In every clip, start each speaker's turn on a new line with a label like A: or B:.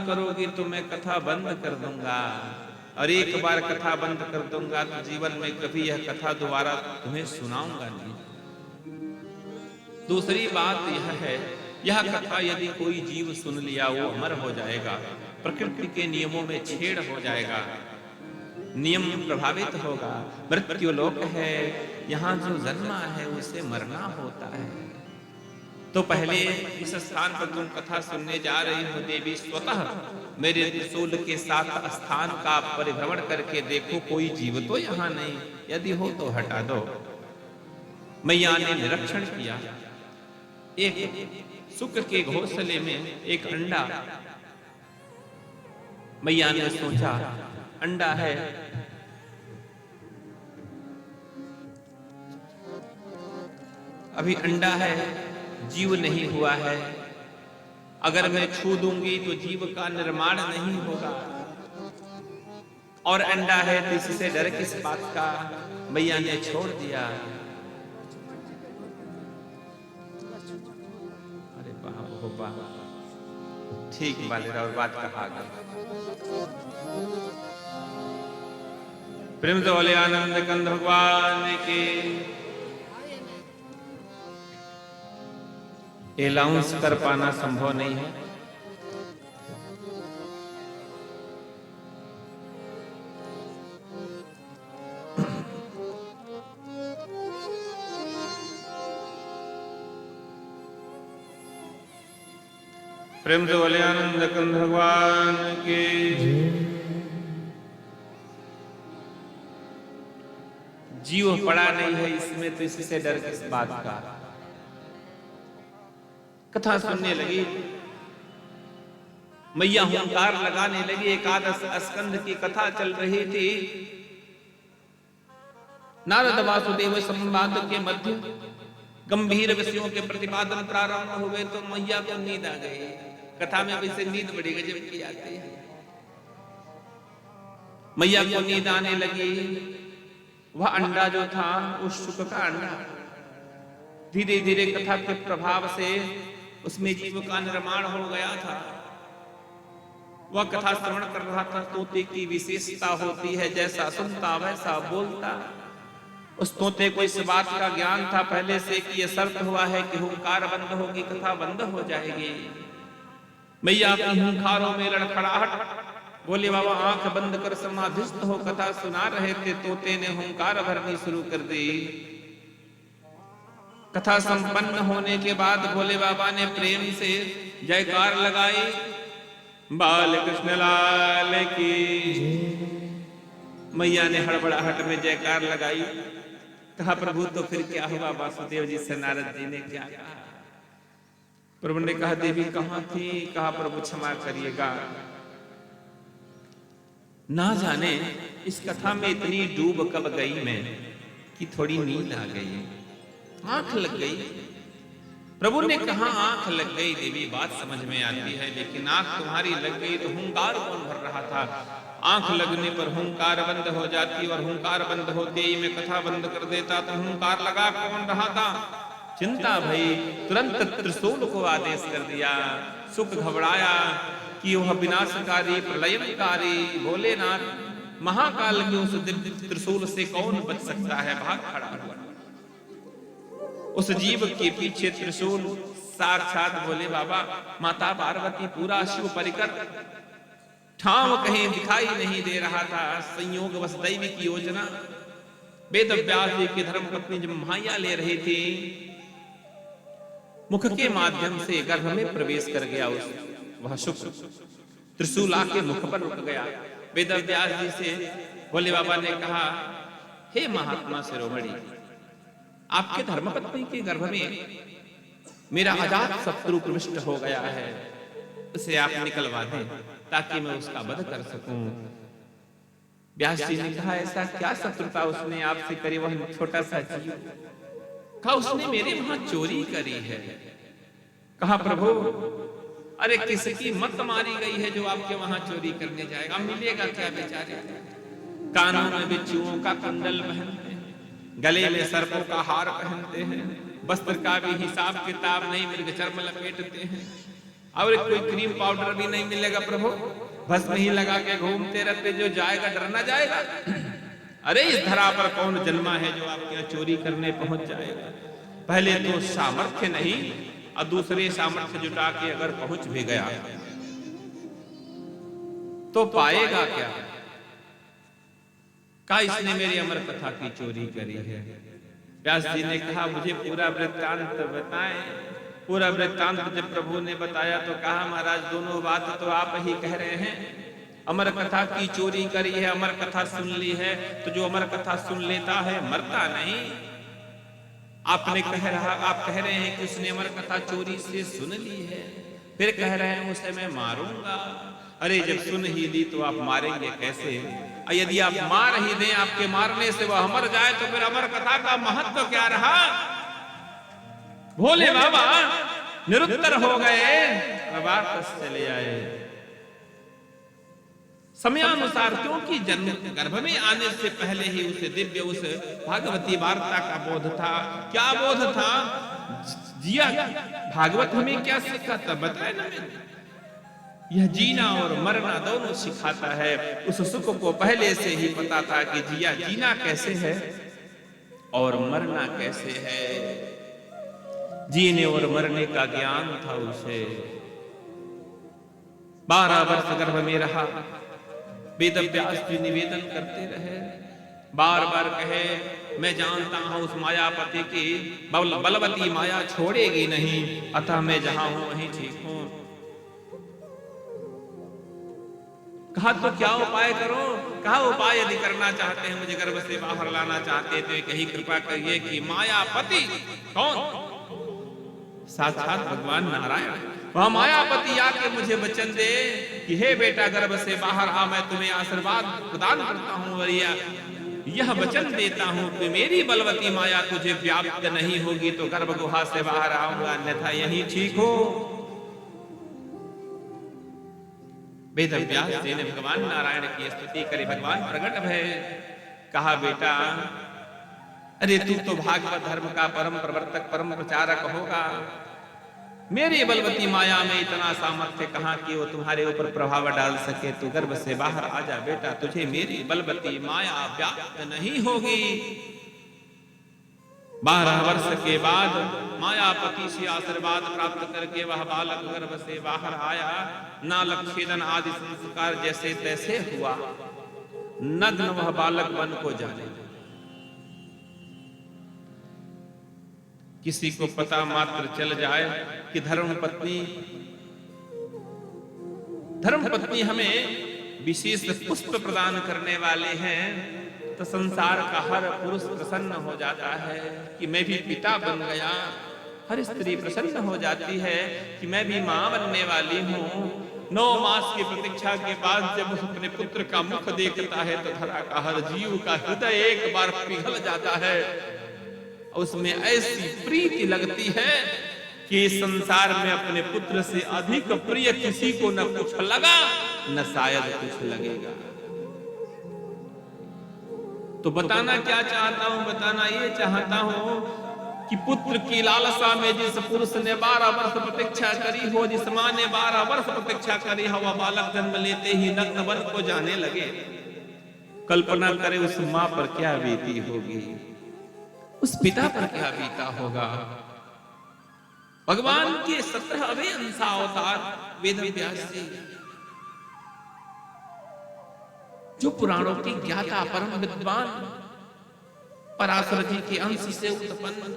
A: करोगी तो मैं कथा बंद कर दूंगा, और एक बार कथा बंद कर दूंगा तो जीवन में कभी यह कथा दोबारा तुम्हें सुनाऊंगा नहीं। दूसरी बात यह है, यह कथा यदि कोई जीव सुन लिया वो अमर हो जाएगा, प्रकृति के नियमों में छेड़ हो जाएगा, नियम प्रभावित होगा। मृत्यु लोक है, यहाँ जो जन्मा है उसे मरना होता है। तो पहले इस स्थान पर तुम कथा सुनने जा रही हो देवी, स्वतः मेरे त्रिशूल के साथ स्थान का परिभ्रमण करके देखो कोई जीव तो यहाँ नहीं, यदि हो तो हटा दो। मैया ने निरीक्षण किया, एक शुक के घोंसले में एक अंडा। मैया ने सोचा अंडा है, अभी अंडा है, जीव नहीं हुआ है, अगर मैं छू दूंगी तो जीव का निर्माण नहीं होगा, और अंडा है तो इससे डर किस बात का। मैया ने छोड़ दिया। अरे बाप हो बाप, ठीक वाले और बात कहा गया। प्रेम से बोले आनंद कंद भगवान के। अलाउंस कर पाना संभव नहीं है। प्रेम से बोले आनंद कंद भगवान के। जीव पड़ा नहीं है इसमें तो इससे डर किस बात का। कथा सुनने लगी, मैया हुंकार लगाने लगी। एकादश स्कंध की कथा चल रही थी। नारद वासुदेव संवाद के मध्य गंभीर विषयों के प्रतिपादन प्रारंभ हुए तो मैया को नींद आ गई। कथा में वैसे नींद बड़ी गजब की आती है। मैया को नींद आने लगी। वह अंडा जो था उस शुक का अंडा, धीरे धीरे कथा के प्रभाव से उसमें जीव का निर्माण हो गया था। वह कथा श्रवण कर रहा था। तोते की विशेषता होती है, जैसा सुनता वैसा बोलता। उस तोते को इस बात का ज्ञान था पहले से कि यह शर्त हुआ है कि हुंकार बंद होगी, कथा बंद हो जाएगी। मैया अपनी हुंकारों में लड़खड़ाहट। बोले बाबा आंख बंद कर समाधिस्थ हो कथा सुना रहे थे, तोते ने हुंकार भरनी शुरू कर दी। कथा संपन्न होने के बाद भोले बाबा ने प्रेम से जयकार लगाई, बाल कृष्ण लाल की। मैया ने हड़बड़ाहट में जयकार लगाई। कहा प्रभु तो फिर क्या हुआ? वासुदेव जी से नारद जी ने क्या कहा? प्रभु ने कहा देवी कहाँ थी? कहा प्रभु क्षमा करिएगा, ना जाने इस कथा में इतनी डूब कब गई मैं कि थोड़ी नींद आ गई, आंख लग गई। प्रभु ने कहा आंख लग गई देवी, बात समझ में आती है, लेकिन आंख तुम्हारी लग गई तो हुंकार कौन भर रहा था? आंख लगने पर हुंकार बंद हो जाती, और हुंकार बंद होते ही मैं कथा बंद कर देता तो हुंकार लगा कौन रहा था? चिंता भई, तुरंत त्रिशूल को आदेश कर दिया। सुख घबराया कि वह विनाशकारी प्रलयनकारी भोलेनाथ महाकाल के उस त्रिशूल से कौन बच सकता है? भाग खड़ा हुआ। उस जीव के पीछे त्रिशूल साक्षात भोले बाबा, माता पार्वती, पूरा शिव परिकर। ठाव कहीं दिखाई नहीं दे रहा था। संयोग बस दैवी की योजना। वेद व्यास जी की धर्म पत्नी जब माया ले रही थी, मुख के माध्यम से गर्भ में प्रवेश कर गया उस वह शुक। त्रिशूल आके मुख पर रुक गया। वेद व्यास जी से भोले बाबा ने कहा, हे महात्मा शिरोमणि, आपके धर्मपत्नी के गर्भ में मेरा अजात शत्रु प्रविष्ट हो गया है, उसे आप निकलवा दें ताकि मैं उसका वध कर सकूं। व्यास जी ने कहा ऐसा क्या शत्रुता उसने आपसे करी? वह छोटा सा जीव। कहा उसने मेरे वहां चोरी करी है। कहा प्रभु अरे किसकी मत मारी गई है जो आपके वहां चोरी करने जाएगा? मिलेगा क्या बेचारे? कानों में बिच्छुओं का कुंडल पहनते हैं, गले में सर्पों का हार पहनते हैं, वस्त्र का भी हिसाब किताब नहीं, मृग चर्म लपेटते हैं। और कोई क्रीम पाउडर भी नहीं मिलेगा प्रभु, भस्म ही लगा के घूमते रहते, जो जाएगा डर ना जाएगा। अरे इस धरा पर कौन जन्मा है जो आपके यहाँ चोरी करने पहुंच जाएगा। पहले तो सामर्थ्य नहीं और दूसरे सामर्थ्य जुटा के अगर पहुंच भी गया तो पाएगा क्या। का इसने मेरी अमर कथा की चोरी करी है। व्यास जी ने कहा मुझे पूरा वृत्तांत बताएं। पूरा वृत्तांत जब प्रभु ने बताया तो कहा महाराज दोनों बात तो आप ही कह रहे हैं। अमर कथा की चोरी करी है, अमर कथा सुन ली है, तो जो अमर कथा सुन लेता है मरता नहीं। आप कह रहे हैं कि उसने अमर कथा चोरी से सुन ली है, फिर कह रहे हैं उसे मैं मारूंगा। अरे जब सुन ही ली तो आप मारेंगे कैसे। यदि आप मार ही दें, आपके मारने से वह मर जाए तो फिर अमर कथा का महत्व क्या रहा। भोले बाबा निरुत्तर हो गए, वापस चले आए समयानुसार, क्योंकि जन्म गर्भ में आने से पहले ही उसे दिव्य उस भागवती वार्ता का बोध था। क्या बोध था जिया, भागवत हमें क्या सिखाता बताए ना। यह जीना और मरना दोनों सिखाता है। उस सुख को पहले से ही पता था कि जीना कैसे है और मरना कैसे है। जीने और मरने का ज्ञान था उसे। 12 वर्ष गर्भ में रहा। वेद व्यास जी निवेदन करते रहे, बार बार कहे मैं जानता हूं उस मायापति की बलवती माया छोड़ेगी नहीं, अतः मैं जहां हूं वहीं ठीक हूं। कहा तो क्या उपाय करो। कहा उपाय यदि करना चाहते हैं, मुझे गर्भ से बाहर लाना चाहते हैं, तो कहीं कृपा करिए कि मायापति कौन, साक्षात भगवान नारायण, वह मायापति आके मुझे वचन दे कि हे बेटा गर्भ से बाहर आ, मैं तुम्हें आशीर्वाद प्रदान करता हूं और यह वचन देता हूं कि मेरी बलवती माया तुझे व्याप्त नहीं होगी तो गर्भ गुहा से बाहर आऊंगा, अन्यथा यहीं ठीक हो। वेद व्यास जी ने भगवान नारायण की स्तुति करी, भगवान प्रकट भय। कहा बेटा अरे तू तो भागवत धर्म का परम प्रवर्तक परम प्रचारक होगा, मेरी बलवती माया में इतना सामर्थ्य कहां कि वो तुम्हारे ऊपर प्रभाव डाल सके। तू गर्भ से बाहर आ जा बेटा, तुझे मेरी बलवती माया व्याप्त नहीं होगी। 12 वर्ष के बाद मायापति से आशीर्वाद प्राप्त करके वह बालक गर्भ से बाहर आया। नालक छेदन आदि संस्कार जैसे तैसे हुआ। नग्न वह बालक वन को जाने। किसी को पता मात्र चल जाए कि धर्मपत्नी हमें विशेष पुष्प प्रदान करने वाले हैं, तो संसार का हर पुरुष प्रसन्न हो जाता है कि मैं भी पिता बन गया। हर स्त्री प्रसन्न हो जाती है कि मैं भी मां बनने वाली हूं। 9 मास की प्रतीक्षा के बाद जब अपने पुत्र का मुख देखता है तो धरा का हर जीव का हृदय एक बार पिघल जाता है। उसमें ऐसी प्रीति लगती है कि संसार में अपने पुत्र से अधिक प्रिय किसी को न कुछ लगा न शायद कुछ लगेगा। तो बताना क्या चाहता हूं, बताना ये चाहता हूं कि पुत्र की लालसा में जिस पुरुष ने 12 वर्ष प्रतीक्षा करी हो, जिस मां ने 12 वर्ष प्रतीक्षा करी हो, वह बालक जन्म लेते ही नग्न वन को जाने लगे। कल्पना करे उस मां पर क्या बीती होगी, उस पिता पर क्या बीता होगा। भगवान के 17वें अंशावतार वेद व्यास जी, जो पुराणों की ज्ञाता परम विद्वान, पराशर जी के अंश से उत्पन्न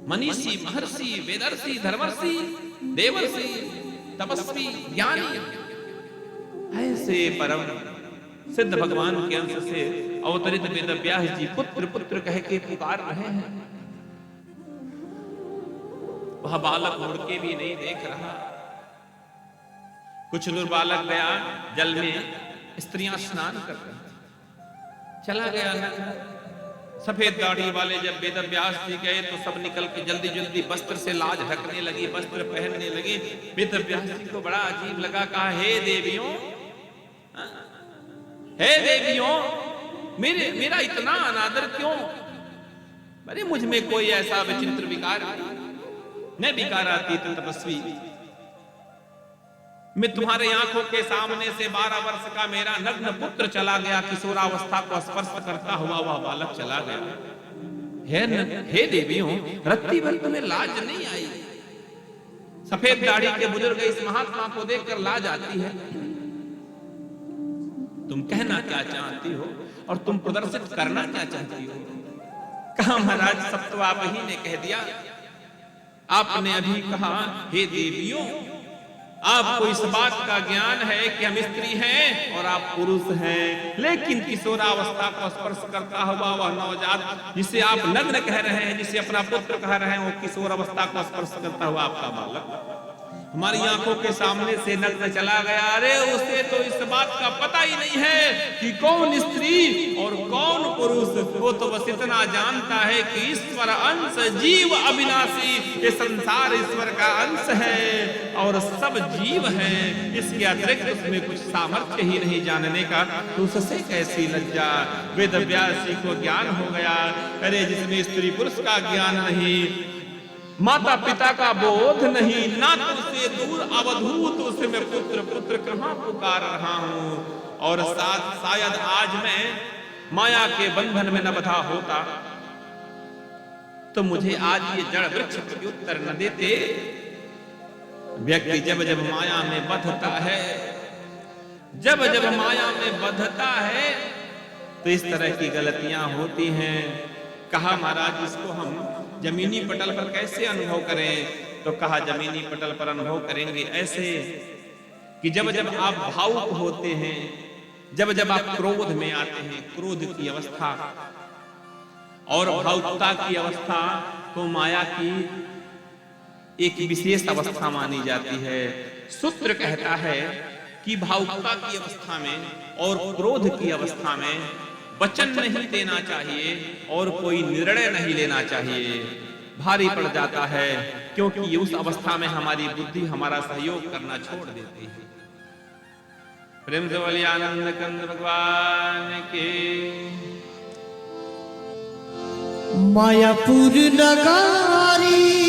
A: मनीषी, महर्षि, वेदर्षि, धर्मर्षि, देवर्षि, तपस्वी, ज्ञानी, ऐसे परम सिद्ध भगवान के अंश से अवतरित वेद व्यास जी पुत्र पुत्र कह के पुकार रहे हैं। वह बालक मुड़ के भी नहीं देख रहा। कुछ दूर बालक गया, जल में स्त्रियां स्नान कर रही, चला गया। सफेद दाढ़ी वाले जब वेद व्यास जी गए तो सब निकल के जल्दी जल्दी वस्त्र से लाज ढकने लगी, वस्त्र पहनने लगी। वेद व्यास जी को बड़ा अजीब लगा। कहा हे देवियों, हे देवियों, मेरा इतना अनादर क्यों। अरे मुझ में कोई ऐसा विचित्र विकार, मैं विकारातीत तपस्वी, मैं तुम्हारे आंखों के सामने से 12 वर्ष का मेरा नग्न पुत्र चला गया, किशोरावस्था को स्पर्श करता हुआ वह बालक चला गया। हे देवियों, रत्ती भर तुम्हें लाज नहीं आई? सफेद दाढ़ी के बुजुर्ग इस महात्मा को देखकर लाज आती है? तुम कहना क्या चाहती हो और तुम प्रदर्शित करना क्या चाहती हो? कहा महाराज, सब तो आप ही ने कह दिया। आपने अभी कहा हे देवियों, आपको इस बात का ज्ञान है कि हम स्त्री हैं और आप पुरुष हैं, लेकिन किशोरावस्था को स्पर्श करता हुआ वह नवजात जिसे आप नग्न कह रहे हैं, जिसे अपना पुत्र कह रहे हैं, वो किशोर अवस्था को स्पर्श करता हुआ आपका बालक हमारी आंखों के सामने से नग्न चला गया। अरे उसे तो इस बात का पता ही नहीं है कि कौन स्त्री और कौन पुरुष। वो तो बस इतना जानता है कि ईश्वर अंश, जीव अविनाशी, ये संसार ईश्वर का अंश है और सब जीव है। इसके अतिरिक्त उसमें कुछ सामर्थ्य ही नहीं जानने का, तो उससे कैसी लज्जा। वेद व्यासी को ज्ञान हो गया। अरे जिसमें स्त्री पुरुष का ज्ञान नहीं, माता पिता का बोध नहीं, ना तो से दूर अवधूत उसे मैं पुत्र पुत्र कहां पुकार रहा हूं। और शायद आज मैं माया के बंधन में न बंधा होता तो मुझे आज ये जड़ वृक्ष प्रत्युत्तर न देते। व्यक्ति जब जब माया में बंधता है, जब जब माया में बंधता है, तो इस तरह की गलतियां होती हैं। कहा महाराज, इसको हम जमीनी पटल पर कैसे अनुभव करें? तो कहा जमीनी पटल पर अनुभव करेंगे ऐसे कि जब जब आप भावुक होते हैं, जब जब आप क्रोध में आते हैं, क्रोध की अवस्था और भावुकता की अवस्था तो माया की एक विशेष अवस्था मानी जाती है। सूत्र कहता है कि भावुकता की अवस्था में और क्रोध की अवस्था में वचन नहीं देना चाहिए और कोई निर्णय नहीं लेना चाहिए। भारी पड़ जाता है, क्योंकि उस अवस्था में हमारी बुद्धि हमारा सहयोग करना छोड़ देती है। प्रेम से बोलिए आनंद कंद भगवान के।
B: मायापुर नगारी